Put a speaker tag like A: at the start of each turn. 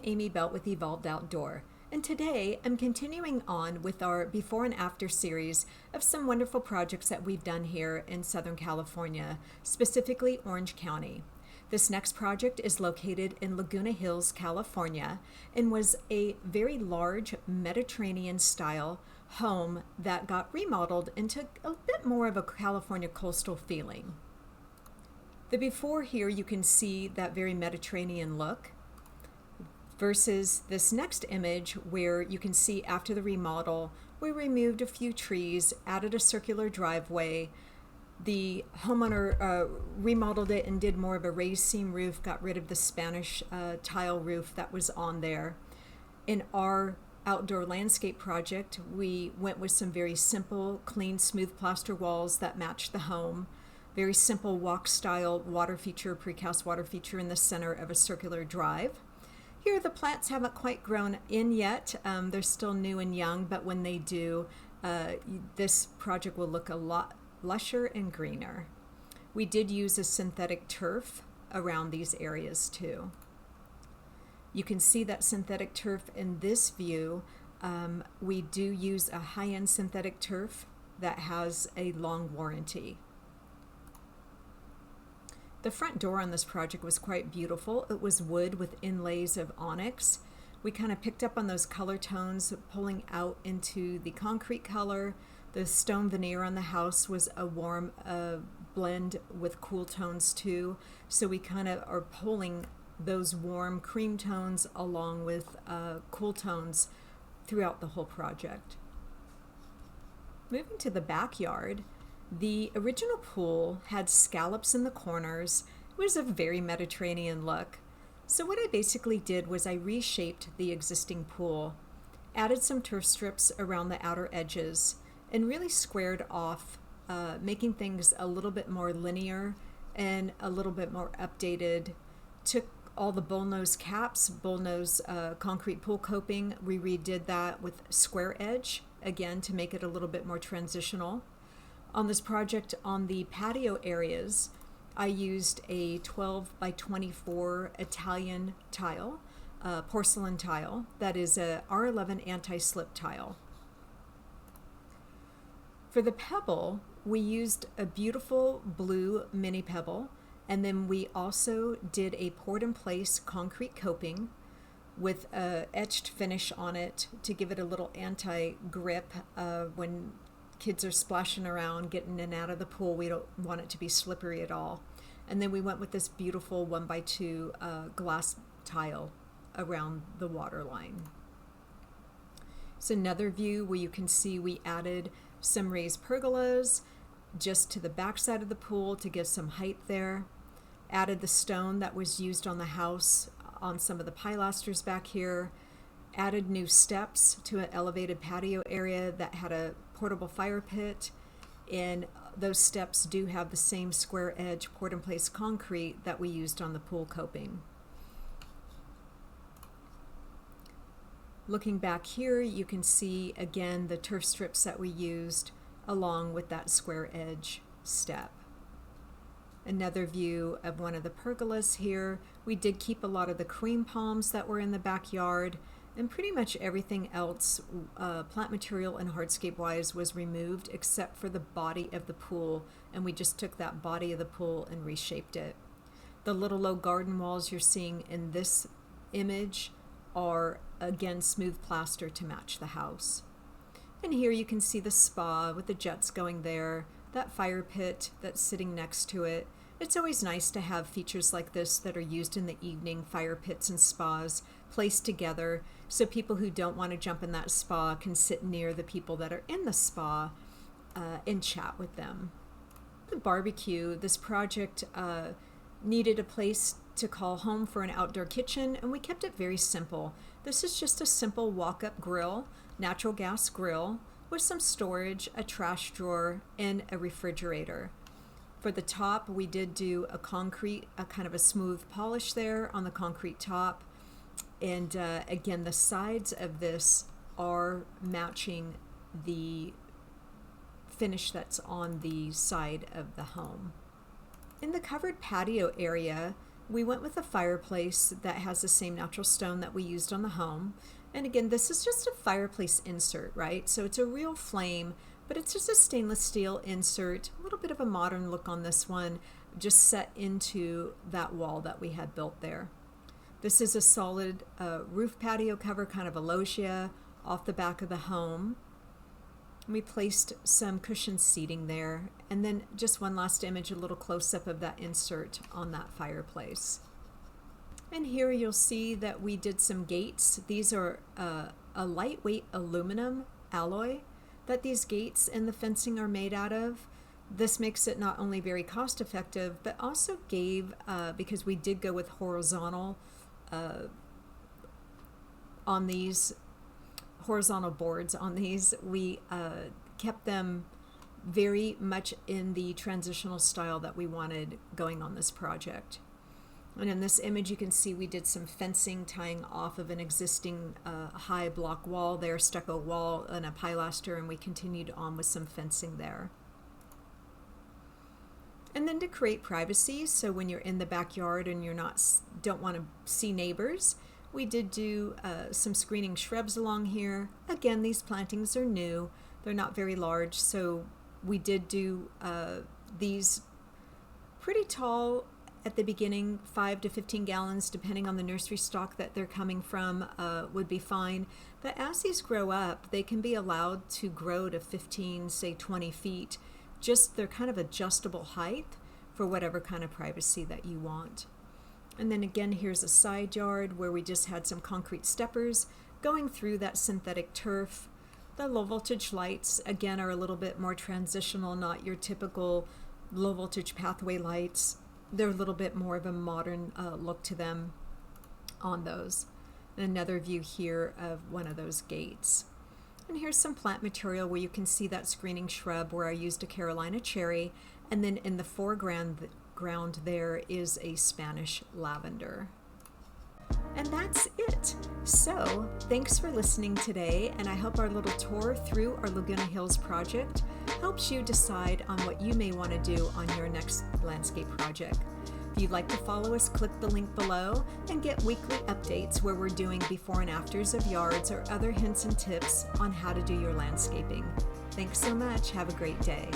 A: Amy Belt with Evolved Outdoor, and today I'm continuing on with our before and after series of some wonderful projects that we've done here in Southern California, specifically Orange County. This next project is located in Laguna Hills, California, and was a very large Mediterranean-style home that got remodeled into a bit more of a California coastal feeling. The before here, you can see that very Mediterranean look versus this next image where you can see after the remodel, we removed a few trees, added a circular driveway. The homeowner remodeled it and did more of a raised seam roof, got rid of the Spanish tile roof that was on there. In our outdoor landscape project, we went with some very simple, clean, smooth plaster walls that matched the home. Very simple walk style water feature, precast water feature in the center of a circular drive. Here the plants haven't quite grown in yet. They're still new and young, but when they do, this project will look a lot lusher and greener. We did use a synthetic turf around these areas too. You can see that synthetic turf in this view. We do use a high-end synthetic turf that has a long warranty. The front door on this project was quite beautiful. It was wood with inlays of onyx. We kind of picked up on those color tones pulling out into the concrete color. The stone veneer on the house was a warm blend with cool tones too. So we kind of are pulling those warm cream tones along with cool tones throughout the whole project. Moving to the backyard, the original pool had scallops in the corners. It was a very Mediterranean look. So what I basically did was I reshaped the existing pool, added some turf strips around the outer edges, and really squared off, making things a little bit more linear and a little bit more updated. Took all the bullnose caps, bullnose concrete pool coping, we redid that with square edge, again to make it a little bit more transitional. On this project, on the patio areas, I used a 12 by 24 Italian tile, porcelain tile, that is a R11 anti-slip tile. For the pebble, we used a beautiful blue mini pebble, and then we also did a poured-in-place concrete coping with a etched finish on it to give it a little anti-grip when kids are splashing around, getting in and out of the pool. We don't want it to be slippery at all. And then we went with this beautiful 1x2 glass tile around the water line. It's another view where you can see we added some raised pergolas just to the back side of the pool to give some height there. Added the stone that was used on the house on some of the pilasters back here. Added new steps to an elevated patio area that had a portable fire pit, and those steps do have the same square edge poured-in-place concrete that we used on the pool coping. Looking back here, you can see again the turf strips that we used along with that square edge step. Another view of one of the pergolas here. We did keep a lot of the cream palms that were in the backyard, and pretty much everything else, plant material and hardscape wise, was removed except for the body of the pool, and we just took that body of the pool and reshaped it. The little low garden walls you're seeing in this image are again smooth plaster to match the house. And here you can see the spa with the jets going there, that fire pit that's sitting next to it. It's always nice to have features like this that are used in the evening, fire pits and spas placed together, so people who don't want to jump in that spa can sit near the people that are in the spa and chat with them. The barbecue, this project needed a place to call home for an outdoor kitchen, and we kept it very simple. This is just a simple walk-up grill, natural gas grill, with some storage, a trash drawer, and a refrigerator. For the top, we did do a concrete, a kind of a smooth polish there on the concrete top. And again, the sides of this are matching the finish that's on the side of the home. In the covered patio area, We went with a fireplace that has the same natural stone that we used on the home. And again, this is just a fireplace insert, right? So it's a real flame, but it's just a stainless steel insert, a little bit of a modern look on this one, just set into that wall that we had built there. This is a solid roof patio cover, kind of a loggia off the back of the home. We placed some cushioned seating there, and then just one last image, a little close-up of that insert on that fireplace. And here you'll see that we did some gates. These are a lightweight aluminum alloy that these gates and the fencing are made out of. This makes it not only very cost effective, but also gave, because we did go with horizontal on these horizontal boards on these, we kept them very much in the transitional style that we wanted going on this project. And in this image you can see we did some fencing tying off of an existing high block wall there, stucco wall and a pilaster, and we continued on with some fencing there. And then to create privacy, so when you're in the backyard and don't want to see neighbors, we did do some screening shrubs along here. Again, these plantings are new. They're not very large, so we did do these pretty tall at the beginning, 5 to 15 gallons, depending on the nursery stock that they're coming from, would be fine. But as these grow up, they can be allowed to grow to 15, say 20 feet. Just they're kind of adjustable height for whatever kind of privacy that you want. And then again, here's a side yard where we just had some concrete steppers going through that synthetic turf. The low voltage lights, again, are a little bit more transitional, not your typical low voltage pathway lights. They're a little bit more of a modern look to them on those. Another view here of one of those gates. And here's some plant material where you can see that screening shrub where I used a Carolina cherry, and then in the foreground there is a Spanish lavender. And that's it. So thanks for listening today, and I hope our little tour through our Laguna Hills project helps you decide on what you may want to do on your next landscape project. If you'd like to follow us, click the link below and get weekly updates where we're doing before and afters of yards or other hints and tips on how to do your landscaping. Thanks so much. Have a great day.